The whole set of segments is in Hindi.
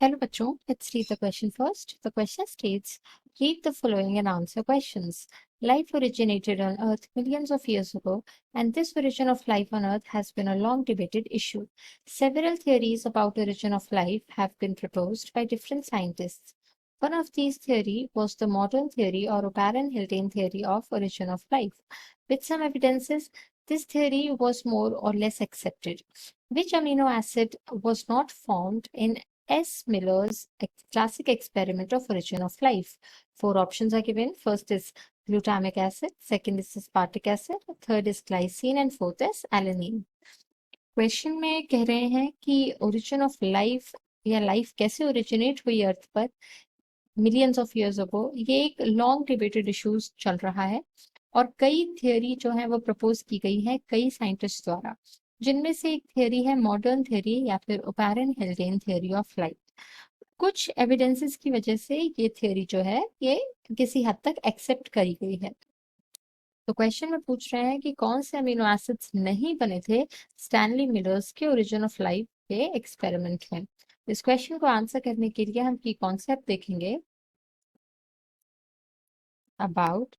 Hello bachcho, let's read the question first. The question states, read the following and answer questions. Life originated on Earth millions of years ago, and this origin of life on Earth has been a long debated issue. Several theories about origin of life have been proposed by different scientists. One of these theories was the modern theory or O'Brien-Haldane theory of origin of life. With some evidences, this theory was more or less accepted. Which amino acid was not formed in S. Miller's classic experiment of origin of life? Four options are given. First is glutamic acid, second is aspartic acid, third is glycine and fourth is alanine. Question में कह रहे हैं कि ओरिजिन ऑफ लाइफ या लाइफ कैसे ओरिजिनेट हुई अर्थ पर मिलियंस ऑफ इयर्स अगो, ये एक लॉन्ग डिबेटेड इश्यूज चल रहा है और कई थियोरी जो है वो प्रपोज की गई है कई साइंटिस्ट द्वारा, जिनमें से एक थियोरी है मॉडर्न थियोरी या फिर ओपेरन-हेल्डेन थियोरी ऑफ लाइफ। कुछ एविडेंसेस की वजह से ये थियोरी जो है ये किसी हद तक एक्सेप्ट करी गई है। तो क्वेश्चन में पूछ रहे हैं कि कौन से अमीनो एसिड्स नहीं बने थे स्टैनली मिलर्स के ओरिजिन ऑफ लाइफ के एक्सपेरिमेंट में। इस क्वेश्चन को आंसर करने के लिए हम की कॉन्सेप्ट देखेंगे about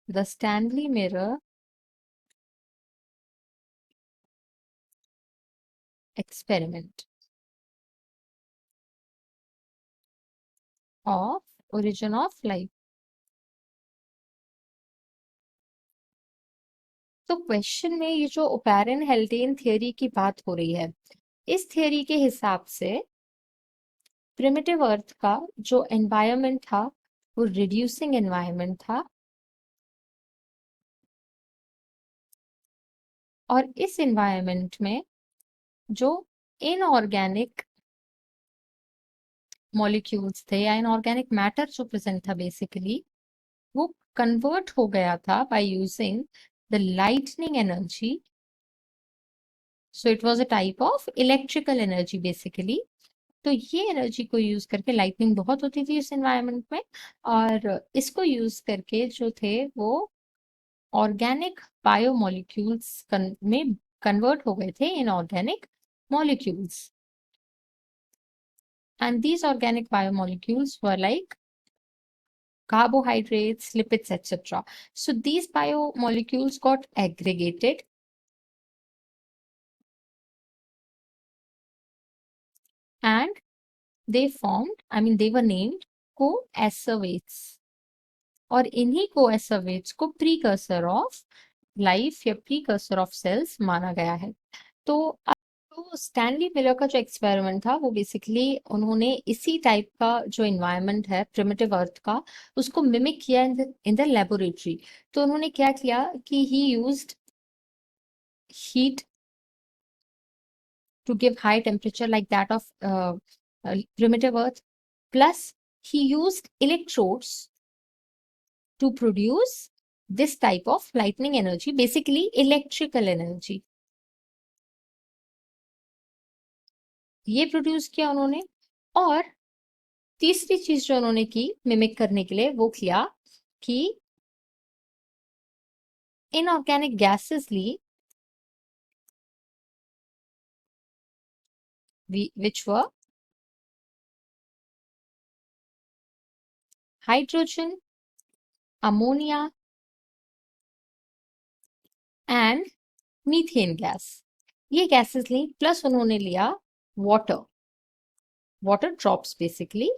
the Stanley mirror experiment of origin of life। तो क्वेश्चन में ये जो ओपेरन-हेल्डेन थियोरी की बात हो रही है, इस थियोरी के हिसाब से प्रिमिटिव अर्थ का जो एनवायरनमेंट था वो रिड्यूसिंग एनवायरनमेंट था और इस एनवायरनमेंट में जो इनऑर्गेनिक मॉलिक्यूल्स थे या इनऑर्गेनिक मैटर जो प्रेजेंट था बेसिकली वो कन्वर्ट हो गया था by using the lightning energy. So it was a type of electrical energy basically. तो ये एनर्जी को यूज करके लाइटनिंग बहुत होती थी इस एनवायरनमेंट में और इसको यूज करके जो थे वो ऑर्गेनिक बायोमोलिक्यूल्स में कन्वर्ट हो गए थे inorganic molecules, and these organic biomolecules were like carbohydrates, lipids, etc. So these biomolecules got aggregated and they formed, they were named coacervates, और इन्हीं कोएसरवेट्स को प्रीकर्सर ऑफ लाइफ या प्रीकर्सर ऑफ सेल्स माना गया है। तो स्टैनली मिलर का जो एक्सपेरिमेंट था वो बेसिकली उन्होंने इसी टाइप का जो इन्वायरमेंट है प्रिमिटिव अर्थ का उसको मिमिक किया इन द लेबोरेटरी। तो उन्होंने क्या किया कि ही used heat to give high temperature like that of primitive earth, plus he used electrodes to produce this type of lightning energy, basically electrical energy। ये प्रोड्यूस किया उन्होंने। और तीसरी चीज जो उन्होंने की मिमिक करने के लिए वो किया कि इनऑर्गेनिक गैसेस ली which were hydrogen, ammonia and methane gas. ये गैसेस ली प्लस उन्होंने लिया water drops basically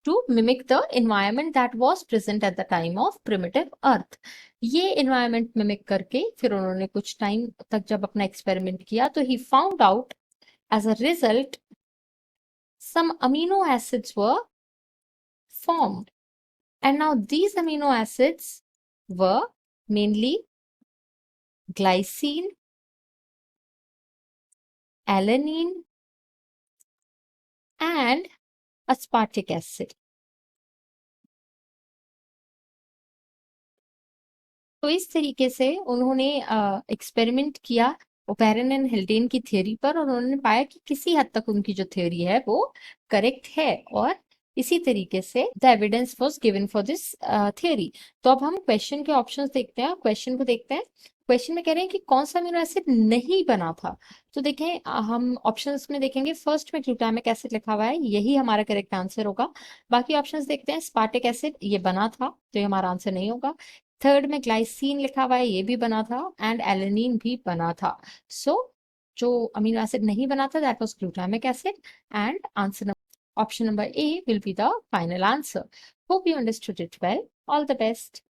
to mimic the environment that was present at the time of primitive earth। ये environment mimic करके फिर उन्होंने कुछ टाइम तक जब अपना एक्सपेरिमेंट किया तो he found out as a result some amino acids were formed, and now these amino acids were mainly glycine, alanine and aspartic acid। तो इस तरीके से उन्होंने एक्सपेरिमेंट किया ओपेरन एंड हेल्डेन की थ्योरी पर और उन्होंने पाया कि किसी हद तक उनकी जो थ्योरी है वो करेक्ट है और इसी तरीके से the evidence was given for this theory. तो अब हम क्वेश्चन के ऑप्शंस देखते हैं, क्वेश्चन को देखते हैं। क्वेश्चन में कह रहे हैं कि कौन सा अमीनो एसिड नहीं बना था। तो देखें हम ऑप्शंस में देखेंगे, फर्स्ट में ग्लूटामिक एसिड लिखा हुआ है, यही हमारा करेक्ट आंसर होगा। बाकी ऑप्शंस देखते हैं, स्पार्टिक एसिड ये बना था, तो ये हमारा आंसर नहीं होगा। थर्ड में ग्लाइसिन लिखा हुआ है, ये भी बना था, एंड एलेनिन भी बना था। सो जो अमीनो एसिड नहीं बना था that was glutamic acid, and answer option number A will be the final answer. Hope you understood it well. All the best.